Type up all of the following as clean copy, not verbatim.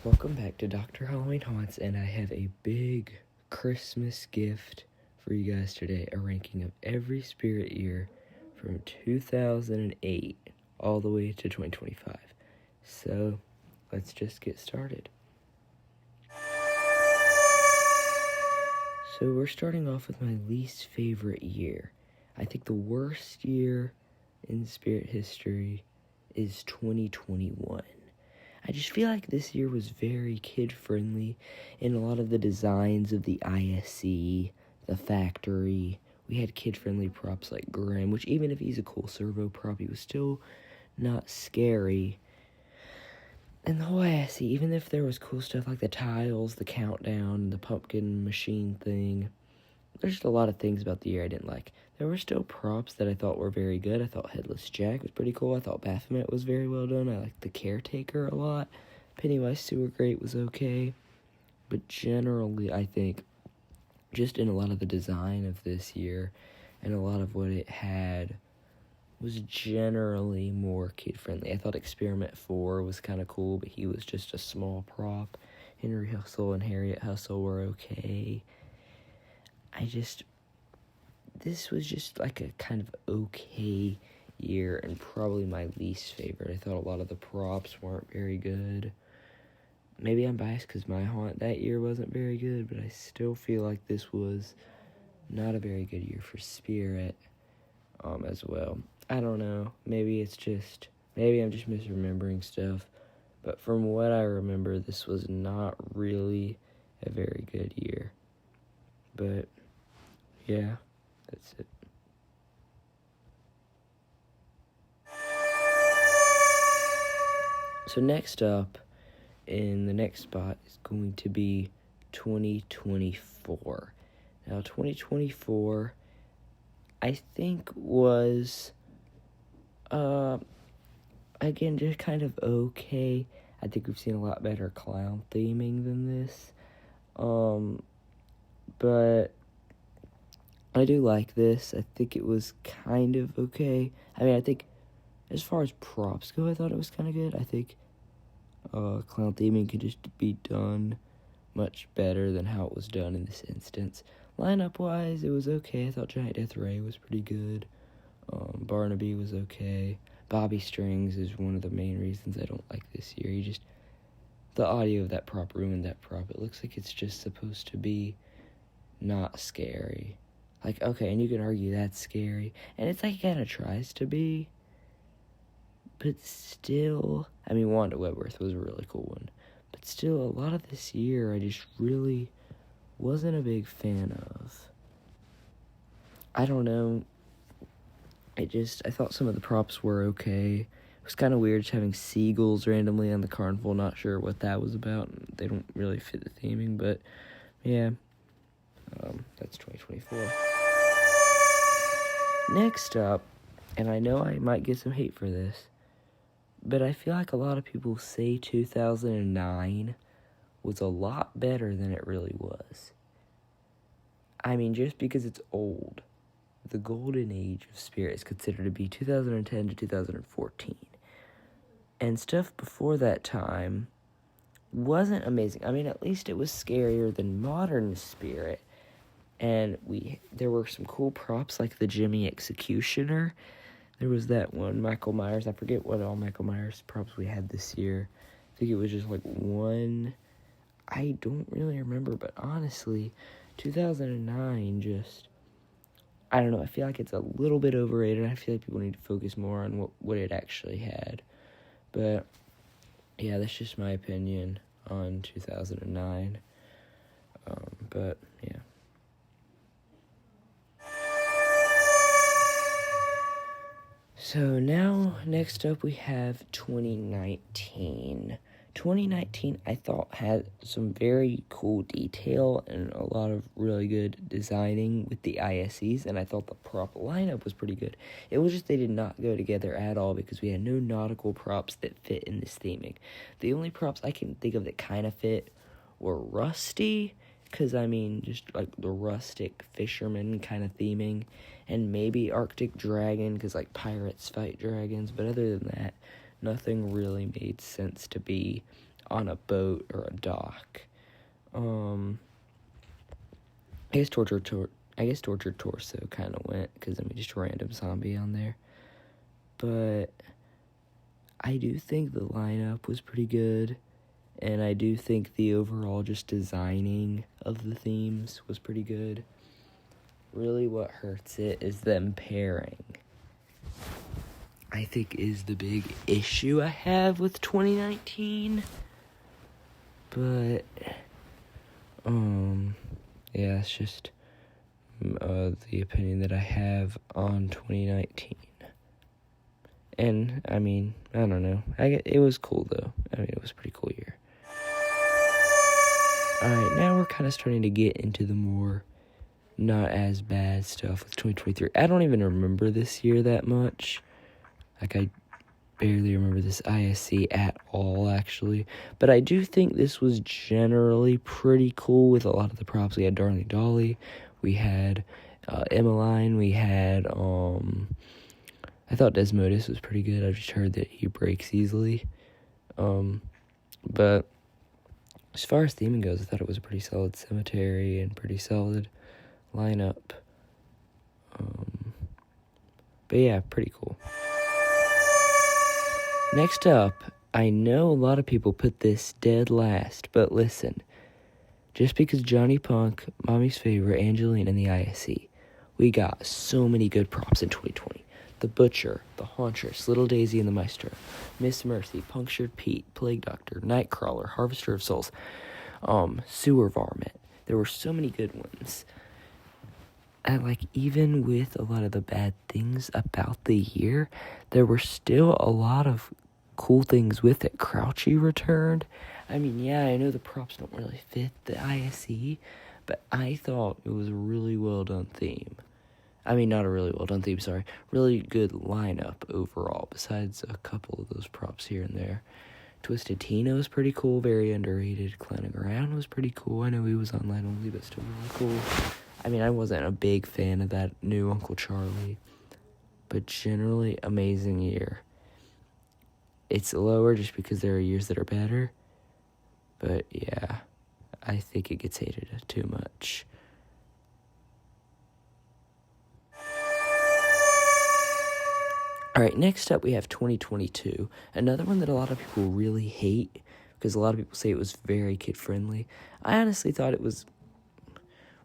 Welcome back to Dr. Halloween Haunts, and I have a big Christmas gift for you guys today, a ranking of every spirit year from 2008 all the way to 2025. So, let's just get started. So, we're starting off with my least favorite year. I think the worst year in spirit history is 2021. I just feel like this year was very kid-friendly in a lot of the designs of the ISC, the factory. We had kid-friendly props like Grimm, which even if he's a cool servo prop, he was still not scary. And the whole ISC, even if there was cool stuff like the tiles, the countdown, the pumpkin machine thing, there's just a lot of things about the year I didn't like. There were still props that I thought were very good. I thought Headless Jack was pretty cool. I thought Baphomet was very well done. I liked the Caretaker a lot. Pennywise Sewer Grate was okay. But generally, I think, just in a lot of the design of this year and a lot of what it had was generally more kid-friendly. I thought Experiment 4 was kind of cool, but he was just a small prop. Henry Hustle and Harriet Hustle were okay. This was just like a kind of okay year and probably my least favorite. I thought a lot of the props weren't very good. Maybe I'm biased because my haunt that year wasn't very good, but I still feel like this was not a very good year for spirit as well. I don't know. Maybe I'm just misremembering stuff. But from what I remember, this was not really a very good year. But yeah, that's it. So next up, in the next spot, is going to be 2024. Now, 2024, I think was, again, just kind of okay. I think we've seen a lot better clown theming than this. But I do like this. I think it was kind of okay. I mean, I think as far as props go, I thought it was kind of good. I think clown theming could just be done much better than how it was done in this instance. Lineup-wise, it was okay. I thought Giant Death Ray was pretty good. Barnaby was okay. Bobby Strings is one of the main reasons I don't like this year. The audio of that prop ruined that prop. It looks like it's just supposed to be not scary. Like, okay, and you can argue that's scary. And it's like it kind of tries to be. But still, I mean, Wanda Webworth was a really cool one. But still, a lot of this year, I just really wasn't a big fan of. I don't know. I thought some of the props were okay. It was kind of weird just having seagulls randomly on the carnival. Not sure what that was about. They don't really fit the theming, but yeah. That's 2024. Next up, and I know I might get some hate for this, but I feel like a lot of people say 2009 was a lot better than it really was. I mean, just because it's old, the golden age of spirit is considered to be 2010 to 2014. And stuff before that time wasn't amazing. I mean, at least it was scarier than modern spirit. And there were some cool props like the Jimmy Executioner. There was that one, Michael Myers. I forget what all Michael Myers props we had this year. I think it was just like one. I don't really remember, but honestly, 2009 I don't know, I feel like it's a little bit overrated. I feel like people need to focus more on what it actually had. But, yeah, that's just my opinion on 2009. But, yeah. So now, next up, we have 2019. 2019, I thought, had some very cool detail and a lot of really good designing with the ISCs, and I thought the prop lineup was pretty good. It was just they did not go together at all because we had no nautical props that fit in this theming. The only props I can think of that kind of fit were Rusty, because, I mean, just like the rustic fisherman kind of theming, and maybe Arctic Dragon, because, like, pirates fight dragons, but other than that, nothing really made sense to be on a boat or a dock. I guess Tortured Torso kind of went, because just a random zombie on there. But I do think the lineup was pretty good, and I do think the overall just designing of the themes was pretty good. Really what hurts it is them pairing, I think, is the big issue I have with 2019. But, yeah, it's just the opinion that I have on 2019. And, I don't know. It was cool, though. It was a pretty cool year. Alright, now we're kind of starting to get into the more not as bad stuff with 2023. I don't even remember this year that much. I barely remember this ISC at all, actually. But I do think this was generally pretty cool with a lot of the props. We had Darling Dolly. We had Emmeline. We had, I thought Desmodus was pretty good. I just heard that he breaks easily. But as far as theming goes, I thought it was a pretty solid cemetery and pretty solid lineup. But yeah, pretty cool. Next up, I know a lot of people put this dead last, but listen. Just because Johnny Punk, Mommy's Favorite, Angelina, and the ISC, we got so many good props in 2020. The Butcher, the Hauntress, Little Daisy and the Maestro, Miss Mercy, Punctured Pete, Plague Doctor, Nightcrawler, Harvester of Souls, Sewer Varmint. There were so many good ones. And, even with a lot of the bad things about the year, there were still a lot of cool things with it. Crouchy returned. Yeah, I know the props don't really fit the ISE, but I thought it was a really well done theme. Not a really well done theme, sorry. Really good lineup overall, besides a couple of those props here and there. Twisted Tina was pretty cool, very underrated. Clowning Around was pretty cool. I know he was online only, but still really cool. I wasn't a big fan of that new Uncle Charlie, but generally amazing year. It's lower just because there are years that are better, but yeah, I think it gets hated too much. Alright, next up we have 2022, another one that a lot of people really hate, because a lot of people say it was very kid-friendly. I honestly thought it was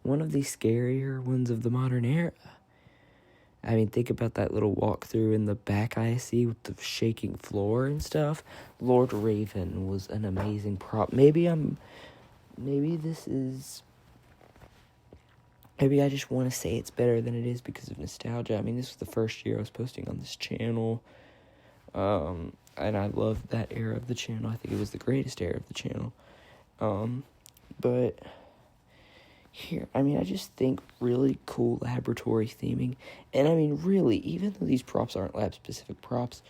one of the scarier ones of the modern era. Think about that little walkthrough in the back ISC with the shaking floor and stuff. Lord Raven was an amazing prop. Maybe I just want to say it's better than it is because of nostalgia. This was the first year I was posting on this channel. And I loved that era of the channel. I think it was the greatest era of the channel. But here, I just think really cool laboratory theming. And really, even though these props aren't lab-specific props,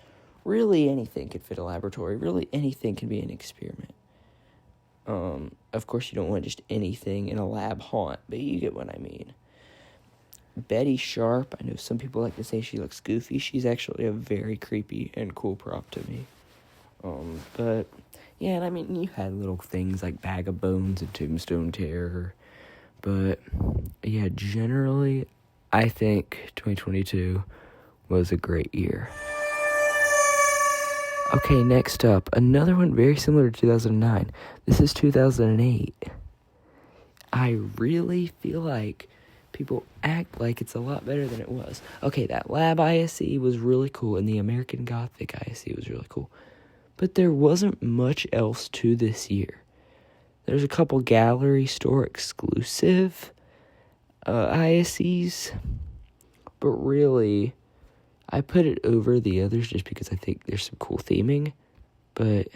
really anything could fit a laboratory. Really anything can be an experiment. Of course, you don't want just anything in a lab haunt, but you get what I mean. Betty Sharp, I know some people like to say she looks goofy. She's actually a very creepy and cool prop to me. But, yeah, and you had little things like Bag of Bones and Tombstone Terror. But, yeah, generally, I think 2022 was a great year. Okay, next up, another one very similar to 2009. This is 2008. I really feel like people act like it's a lot better than it was. Okay, that Lab ISE was really cool, and the American Gothic ISE was really cool. But there wasn't much else to this year. There's a couple gallery store exclusive ISEs, but really, I put it over the others just because I think there's some cool theming, but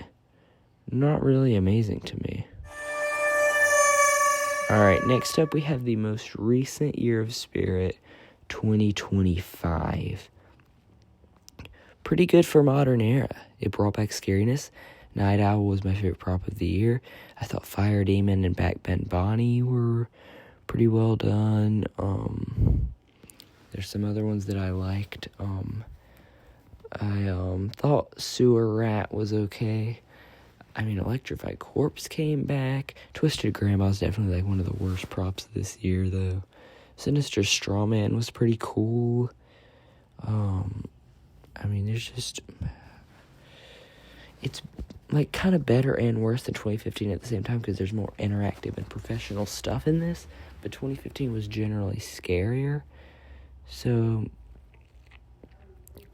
not really amazing to me. Alright, next up we have the most recent Year of Spirit, 2025. Pretty good for modern era. It brought back scariness. Night Owl was my favorite prop of the year. I thought Fire Demon and Backbend Bonnie were pretty well done. There's some other ones that I liked. I thought Sewer Rat was okay. I mean, Electrified Corpse came back. Twisted Grandma is definitely like one of the worst props this year, though. Sinister Strawman was pretty cool. I mean, it's like kind of better and worse than 2015 at the same time because there's more interactive and professional stuff in this. But 2015 was generally scarier. So,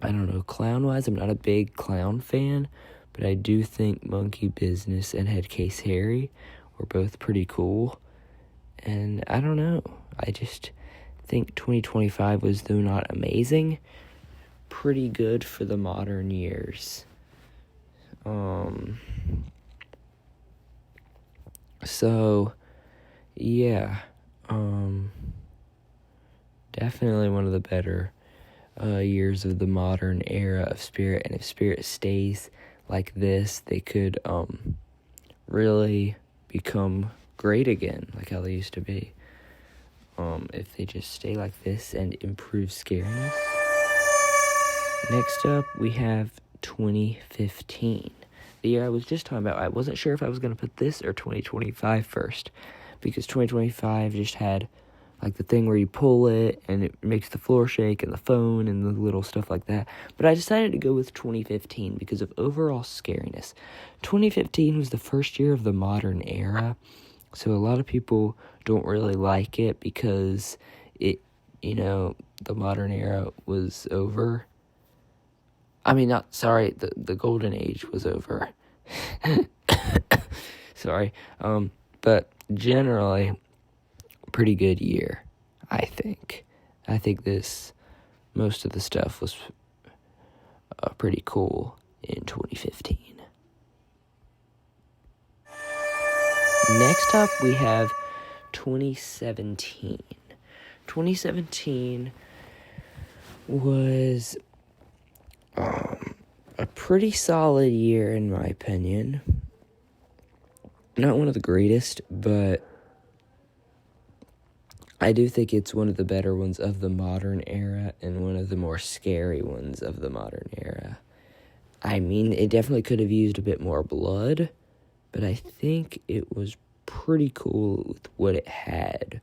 I don't know, clown-wise, I'm not a big clown fan, but I do think Monkey Business and Headcase Harry were both pretty cool. And I don't know, I just think 2025 was, though not amazing, pretty good for the modern years. So, yeah, definitely one of the better years of the modern era of Spirit, and if Spirit stays like this, they could really become great again, like how they used to be. If they just stay like this and improve scariness. Next up, we have 2015. The year I was just talking about. I wasn't sure if I was going to put this or 2025 first, because 2025 just had like the thing where you pull it and it makes the floor shake and the phone and the little stuff like that. But I decided to go with 2015 because of overall scariness. 2015 was the first year of the modern era, so a lot of people don't really like it because the modern era was over. I mean, the golden age was over. Sorry. But generally, pretty good year, I think. I think most of the stuff was pretty cool in 2015. Next up, we have 2017. 2017 was a pretty solid year, in my opinion. Not one of the greatest, but I do think it's one of the better ones of the modern era and one of the more scary ones of the modern era. I mean, it definitely could have used a bit more blood, but I think it was pretty cool with what it had.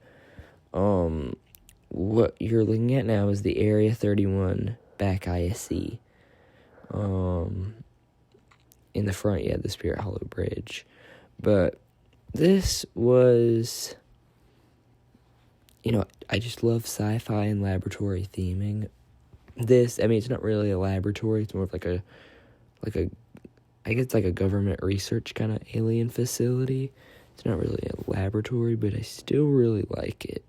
What you're looking at now is the Area 31 back ISE. In the front, you had the Spirit Hollow Bridge. But this was, I just love sci-fi and laboratory theming. It's not really a laboratory. It's more of I guess it's like a government research kind of alien facility. It's not really a laboratory, but I still really like it.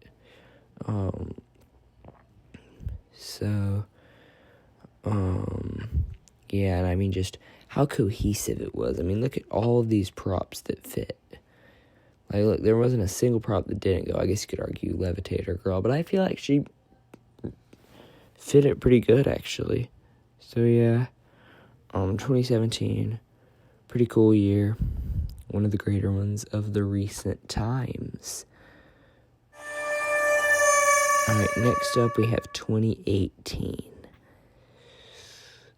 Yeah, and I mean, just how cohesive it was. I mean, look at all of these props that fit. Like, look, there wasn't a single prop that didn't go. I guess you could argue Levitator Girl, but I feel like she fit it pretty good, actually. So, yeah, 2017, pretty cool year. One of the greater ones of the recent times. Alright, next up we have 2018.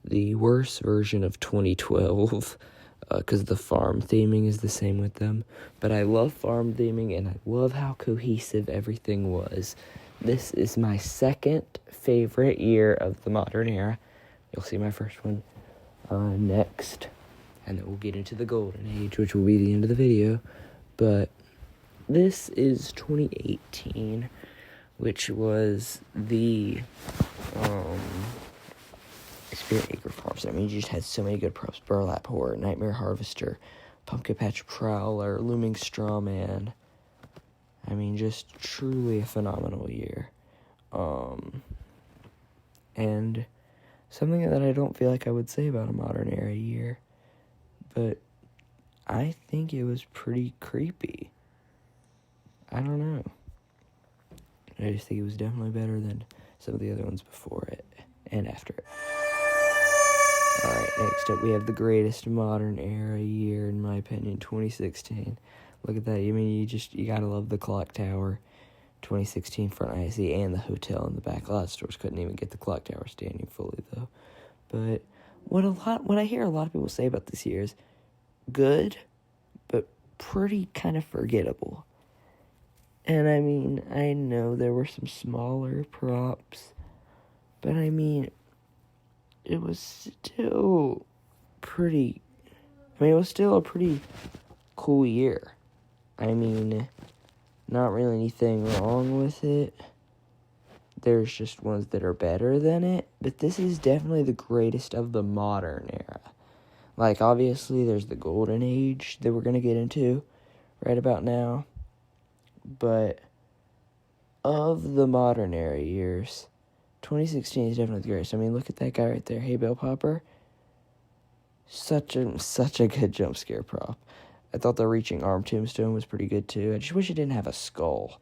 The worst version of 2012, because the farm theming is the same with them. But I love farm theming, and I love how cohesive everything was. This is my second favorite year of the modern era. You'll see my first one next. And then we'll get into the golden age, which will be the end of the video. But this is 2018, which was the Spirit Acre props. I mean, you just had so many good props. Burlap Horror, Nightmare Harvester, Pumpkin Patch Prowler, Looming Strawman. I mean, just truly a phenomenal year. And something that I don't feel like I would say about a modern era year, but I think it was pretty creepy. I don't know. I just think it was definitely better than some of the other ones before it and after it. Alright, next up we have the greatest modern era year, in my opinion, 2016. Look at that. I mean, you gotta love the clock tower. 2016 front ISE and the hotel in the back. A lot of stores couldn't even get the clock tower standing fully, though. But what I hear a lot of people say about this year is good, but pretty kind of forgettable. And I mean, I know there were some smaller props, but I mean, it was still pretty, it was still a pretty cool year. I mean, not really anything wrong with it. There's just ones that are better than it, but this is definitely the greatest of the modern era. Like, obviously, there's the golden age that we're going to get into right about now, but of the modern era years, 2016 is definitely the greatest. I mean, look at that guy right there, Hey Bell Popper. Such a good jump scare prop. I thought the reaching arm tombstone was pretty good too. I just wish it didn't have a skull.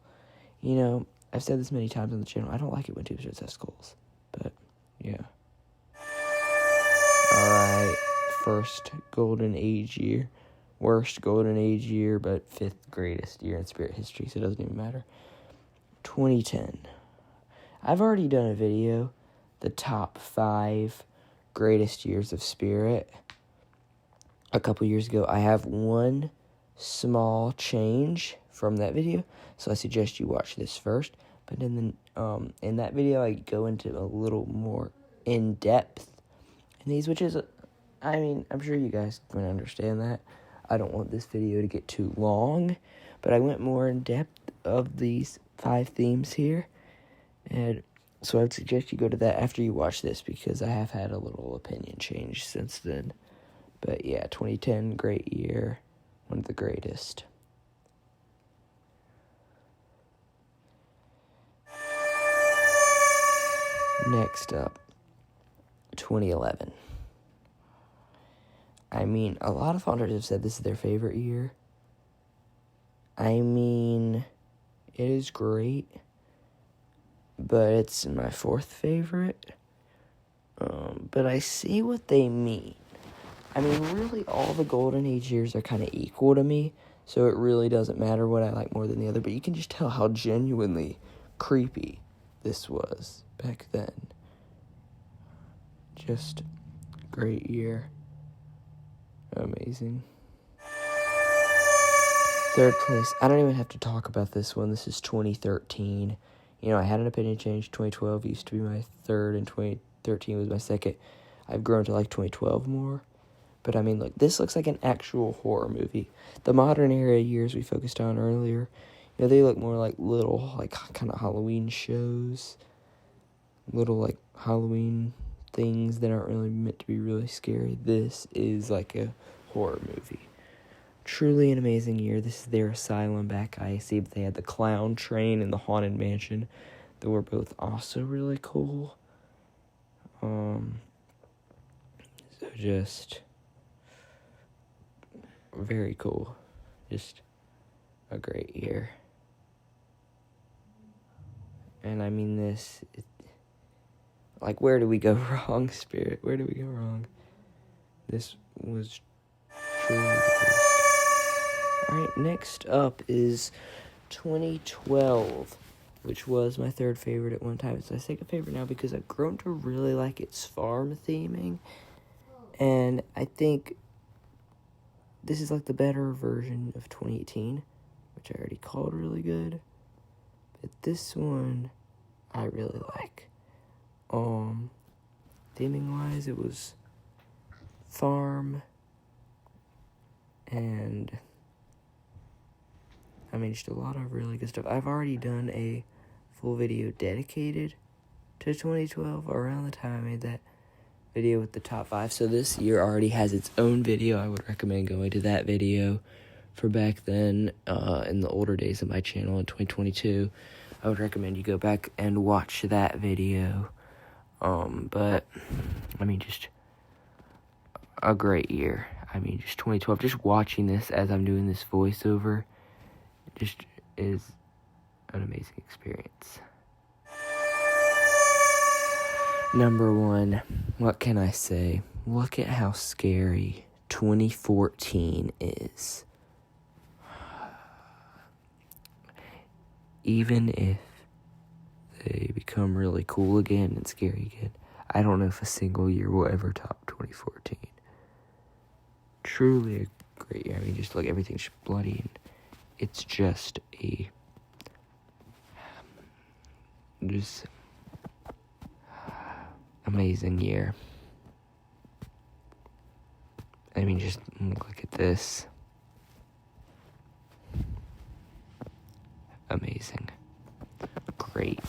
You know, I've said this many times on the channel. I don't like it when tombstones have skulls. But, yeah. Alright, first golden age year. Worst golden age year, but 5th greatest year in Spirit history, so it doesn't even matter. 2010. I've already done a video, the top 5 greatest years of Spirit, a couple years ago. I have one small change from that video, so I suggest you watch this first. But in that video, I go into a little more in depth in these, which is, I mean, I'm sure you guys can understand that. I don't want this video to get too long, but I went more in depth of these 5 themes here, and so I would suggest you go to that after you watch this, because I have had a little opinion change since then. But yeah, 2010, great year, one of the greatest. Next up, 2011. I mean, a lot of hunters have said this is their favorite year. I mean, it is great, but it's my 4th favorite. But I see what they mean. I mean, really, all the golden age years are kind of equal to me, so it really doesn't matter what I like more than the other, but you can just tell how genuinely creepy this was back then. Just great year. Amazing. 3rd place, I don't even have to talk about this one. This is 2013. You know, I had an opinion change. 2012 used to be my 3rd, and 2013 was my 2nd. I've grown to like 2012 more. But I mean, look, this looks like an actual horror movie. The modern era years we focused on earlier, you know, they look more like little, like, kind of Halloween shows. Little, like, Halloween things that aren't really meant to be really scary. This is like a horror movie. Truly an amazing year. This is their asylum back IC, but they had the clown train and the haunted mansion that were both also really cool. So just very cool. Just a great year. And I mean this, like, where do we go wrong, Spirit? Where do we go wrong? This was truly the best. Alright, next up is 2012, which was my 3rd favorite at one time. It's my 2nd favorite now because I've grown to really like its farm theming. And I think this is like the better version of 2018, which I already called really good. But this one, I really like. Theming-wise, it was farm, and I mean, just a lot of really good stuff. I've already done a full video dedicated to 2012 around the time I made that video with the top 5. So this year already has its own video. I would recommend going to that video for back then, in the older days of my channel in 2022. I would recommend you go back and watch that video. But, I mean, just a great year. I mean, just 2012. Just watching this as I'm doing this voiceover just is an amazing experience. Number 1, what can I say? Look at how scary 2014 is. Even if they become really cool again and scary again, I don't know if a single year will ever top 2014. Truly great year. I mean, just look, everything's bloody, and it's just just amazing year. I mean, just look at this. Amazing. Great.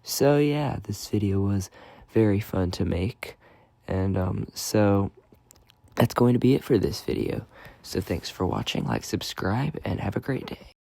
So yeah, this video was very fun to make, and so that's going to be it for this video. So thanks for watching, like, subscribe, and have a great day.